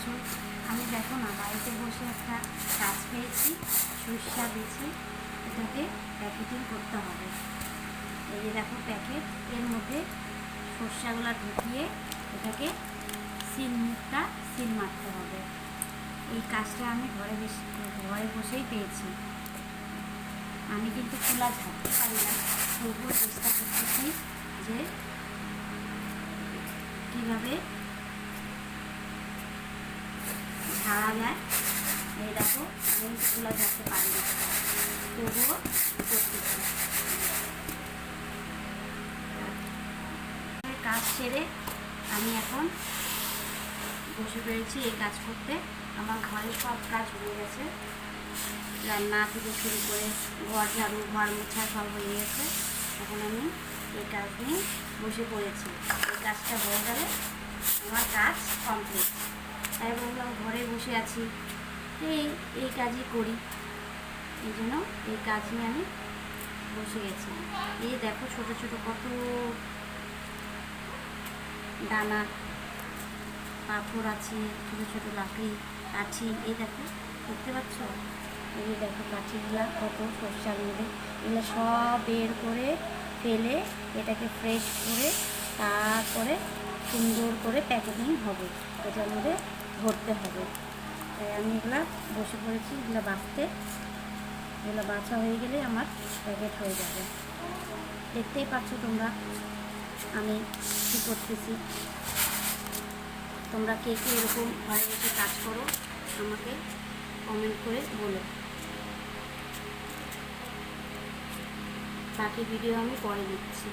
আছো? আমি দেখো না বাড়িতে বসে একটা কাজ পেয়েছি, সরষা বেছে এটাকে প্যাকেটিং করতে হবে। এই যে দেখো প্যাকেট, এর মধ্যে সরষাগুলো ঢুকিয়ে এটাকে মুখটা সিল মারতে হবে। এই কাজটা আমি ঘরে বসেই পেয়েছি। আমি কিন্তু খোলা ঝাড়তে পারি না, তবুও চেষ্টা করতেছি যে কীভাবে ঝাড়া যায়। এই দেখো আমি খোলা ঝাড়তে পারি না, তবুও করতেছি। কাজ সেরে আমি এখন বসে পড়েছি এই কাজ করতে। আমার ঘরের সব কাজ হয়ে গেছে, রান্না থেকে শুরু করে ঘর ঝাড়ু, ঘর মোছা সব হয়ে গেছে। এখন আমি এই কাজ নিয়ে বসে পড়েছি। এই কাজটা হয়ে গেলে আমার কাজ কমপ্লিট। তাই বললাম ঘরে বসে আছি, এই কাজই করি, এই জন্য এই কাজ নিয়ে আমি বসে গেছি। এই দেখো ছোট ছোট কত দানা পাথর আছে, ছোটো ছোটো লাকড়ি কাঠি। এই দেখো দেখতে পাচ্ছ, এই দেখো কাঠিগুলা কত সরষার মধ্যে, এগুলো সব বের করে ফেলে এটাকে ফ্রেশ করে তারপরে সুন্দর করে প্যাকেটিং হবে, এটার মধ্যে ভরতে হবে। তাই আমি এগুলো বসে পড়েছি এগুলো বাছতে। এগুলো বাছা হয়ে গেলে আমার প্যাকেট হয়ে যাবে। দেখতেই পাচ্ছ তোমরা আমি কী করতেছি। তোমরা কে কে এরকম ঘরে বসে কাজ করো আমাকে কমেন্ট করে বলো। বাকি ভিডিও আমি পরে দিচ্ছি।